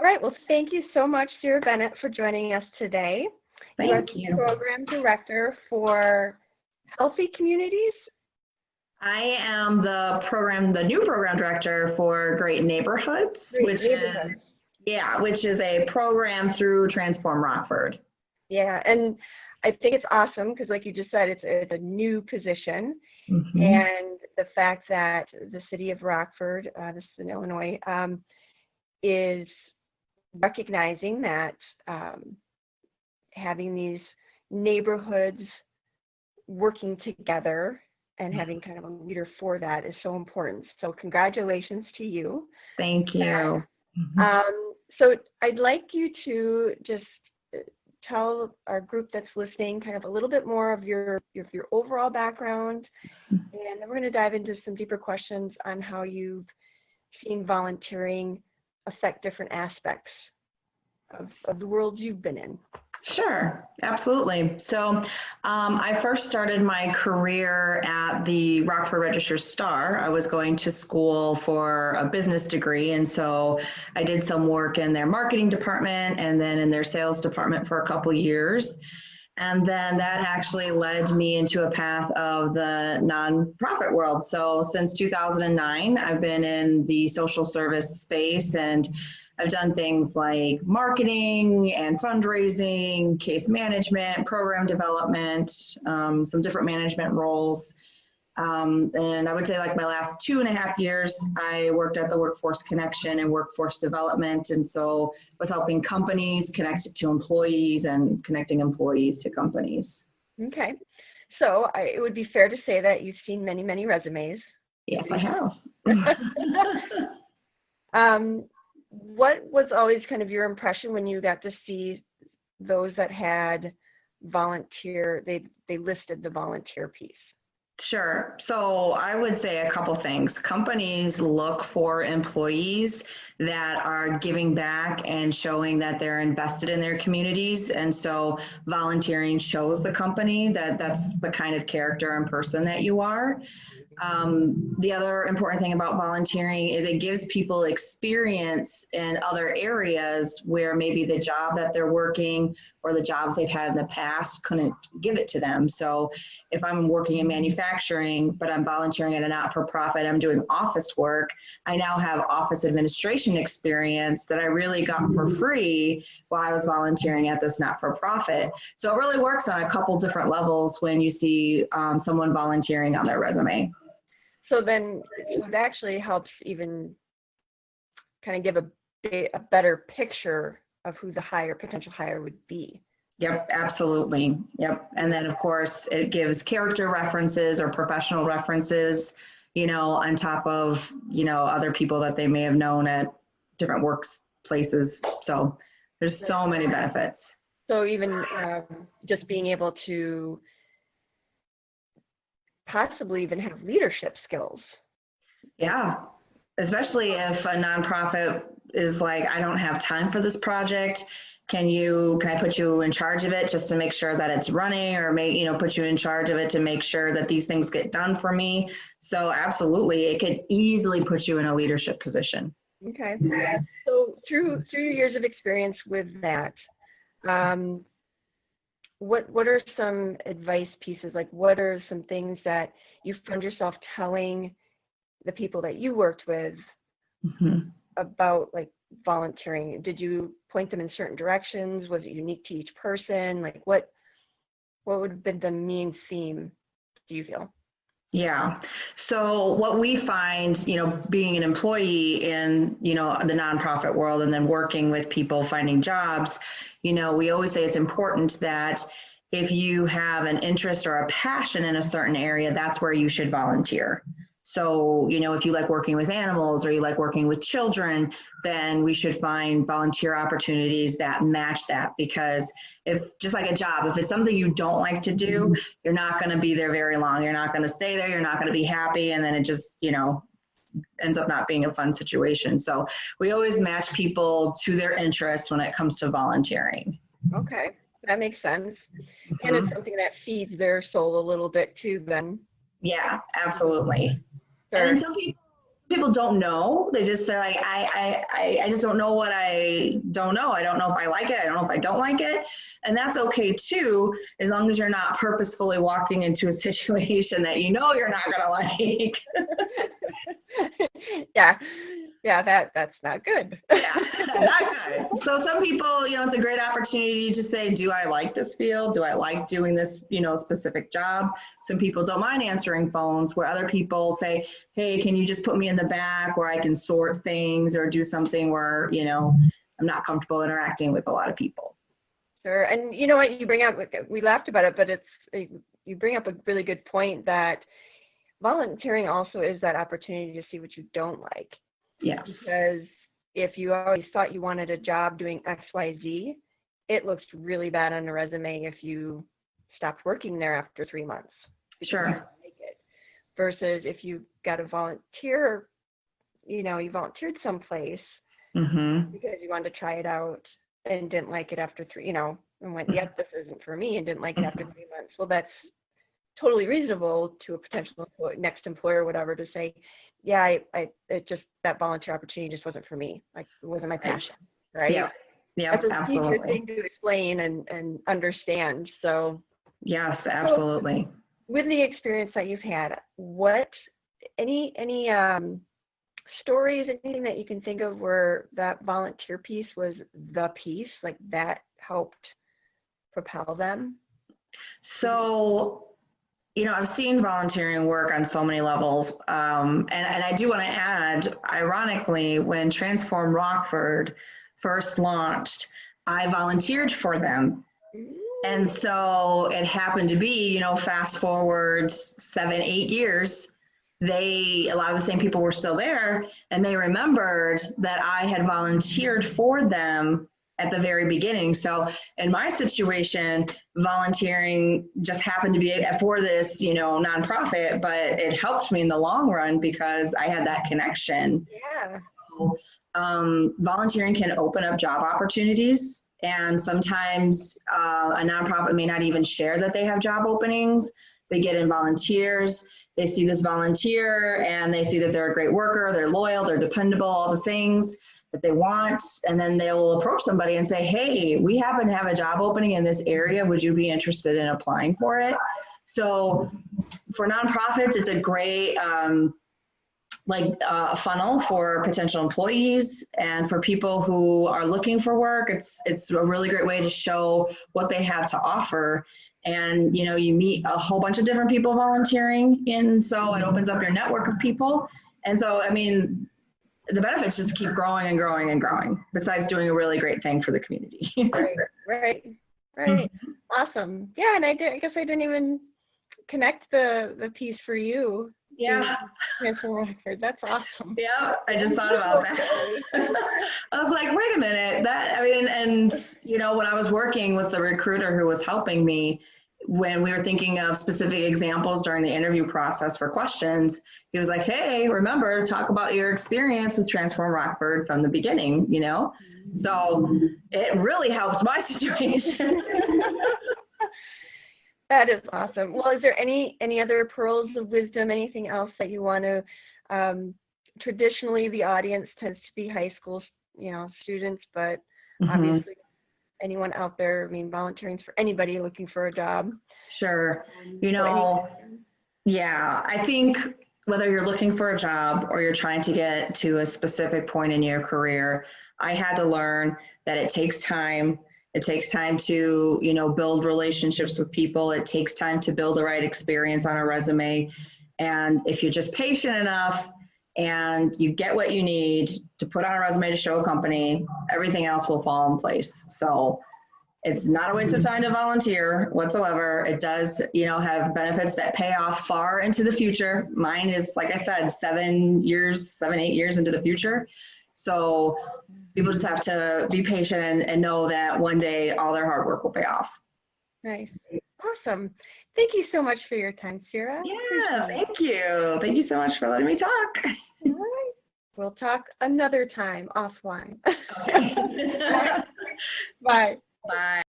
right. Well, thank you so much, Cira Bennett, for joining us today. Thank You you. are the Program Director for Healthy Communities. I am the new program director for Great Neighborhoods, which is a program through Transform Rockford. Yeah, and I think it's awesome because, like you just said, it's a new position, Mm-hmm. and the fact that the city of Rockford, this is in Illinois, is recognizing that having these neighborhoods working together and having kind of a leader for that is so important. So congratulations to you. Thank you. So I'd like you to just tell our group that's listening kind of a little bit more of your overall background, and then we're going to dive into some deeper questions on how you've seen volunteering affect different aspects of the world you've been in. Sure, absolutely. So I first started my career at the Rockford Register-Star. I was going to school for a business degree, and so I did some work in their marketing department and then in their sales department for a couple years. And then that actually led me into a path of the nonprofit world. So since 2009, I've been in the social service space, and I've done things like marketing and fundraising, case management, program development, some different management roles. And I would say like my last 2.5 years, I worked at the Workforce Connection and Workforce Development. And so was helping companies connect to employees and connecting employees to companies. Okay. So it would be fair to say that you've seen many, many resumes. Yes, I have. What was always kind of your impression when you got to see those that had volunteer, they listed the volunteer piece? Sure. So I would say a couple things. Companies look for employees that are giving back and showing that they're invested in their communities. And so volunteering shows the company that that's the kind of character and person that you are. The other important thing about volunteering is it gives people experience in other areas where maybe the job that they're working or the jobs they've had in the past couldn't give it to them. So if I'm working in manufacturing, but I'm volunteering at a not-for-profit, I'm doing office work, I now have office administration experience that I really got for free while I was volunteering at this not-for-profit. So it really works on a couple different levels when you see someone volunteering on their resume. So then it actually helps even kind of give a better picture of who the potential hire would be. Yep, absolutely. Yep. And then of course it gives character references or professional references, on top of, other people that they may have known at different workplaces. So there's so many benefits. So even just being able to possibly even have leadership skills. Yeah, especially if a nonprofit is like, I don't have time for this project. Can I put you in charge of it just to make sure that it's running, or put you in charge of it to make sure that these things get done for me? So absolutely, it could easily put you in a leadership position. Okay. So through your years of experience with that, what are some advice pieces? Like, what are some things that you found yourself telling the people that you worked with about like volunteering? Did you point them in certain directions? Was it unique to each person? Like what would have been the main theme, do you feel? Yeah. So what we find, being an employee in, the nonprofit world and then working with people finding jobs, we always say it's important that if you have an interest or a passion in a certain area, that's where you should volunteer. So, if you like working with animals or you like working with children, then we should find volunteer opportunities that match that. Because if, just like a job, if it's something you don't like to do, you're not going to be there very long. You're not going to stay there. You're not going to be happy. And then it just, ends up not being a fun situation. So we always match people to their interests when it comes to volunteering. Okay, that makes sense. And it's something that feeds their soul a little bit too then. Yeah, absolutely. Sure. And then some people people don't know. They just say like, I just don't know what I don't know. I don't know if I like it. I don't know if I don't like it. And that's okay too, as long as you're not purposefully walking into a situation that you know you're not gonna like. That's not good. Yeah, not good. So some people, it's a great opportunity to say, do I like this field? Do I like doing this, specific job? Some people don't mind answering phones, where other people say, hey, can you just put me in the back where I can sort things or do something where, I'm not comfortable interacting with a lot of people. Sure. And you know what you bring up, we laughed about it, but you bring up a really good point that volunteering also is that opportunity to see what you don't like. Yes. Because if you always thought you wanted a job doing X, Y, Z, it looks really bad on a resume if you stopped working there after 3 months. Sure. Make it. Versus if you got a volunteer, you volunteered someplace because you wanted to try it out and didn't like it after and went, yep, this isn't for me, and didn't like it after 3 months. Well, that's totally reasonable to a potential next employer or whatever to say, yeah, it just, that volunteer opportunity just wasn't for me. Like, it wasn't my passion, right? Yeah, that's absolutely. That's a thing to explain and understand. So yes, absolutely. So, with the experience that you've had, what any stories, anything that you can think of where that volunteer piece was the piece, like that helped propel them? So, I've seen volunteering work on so many levels. And I do want to add, ironically, when Transform Rockford first launched, I volunteered for them. And so it happened to be, fast forward 7, 8 years, a lot of the same people were still there, and they remembered that I had volunteered for them at the very beginning. So in my situation, volunteering just happened to be for this, nonprofit, but it helped me in the long run because I had that connection. Yeah. So, volunteering can open up job opportunities, and sometimes a nonprofit may not even share that they have job openings. They get in volunteers, they see this volunteer, and they see that they're a great worker, they're loyal, they're dependable, all the things that they want, and then they will approach somebody and say, hey, we happen to have a job opening in this area. Would you be interested in applying for it? So for nonprofits, it's a great funnel for potential employees, and for people who are looking for work, it's a really great way to show what they have to offer. And you meet a whole bunch of different people volunteering, and so it opens up your network of people. And so, the benefits just keep growing and growing and growing, besides doing a really great thing for the community. Right. Awesome. Yeah, and I guess I didn't even connect the piece for you. Yeah. That's awesome. Yeah, I just thought about that. I was like, wait a minute. When I was working with the recruiter who was helping me, when we were thinking of specific examples during the interview process for questions, he was like, hey, remember, talk about your experience with Transform Rockford from the beginning, So it really helped my situation. That is awesome. Well, is there any other pearls of wisdom, anything else that you want to, traditionally the audience tends to be high school, students, but obviously anyone out there, volunteering for anybody looking for a job. Sure. Yeah, I think whether you're looking for a job or you're trying to get to a specific point in your career, I had to learn that it takes time. It takes time to, build relationships with people. It takes time to build the right experience on a resume. And if you're just patient enough and you get what you need to put on a resume to show a company, everything else will fall in place. So it's not a waste of time to volunteer whatsoever. It does, have benefits that pay off far into the future. Mine is, like I said, 7, 8 years into the future. So people just have to be patient and know that one day all their hard work will pay off. Nice. Awesome. Thank you so much for your time, Cira. Yeah, thank you. Thank you so much for letting me talk. All right. We'll talk another time offline. Okay. Bye. Bye.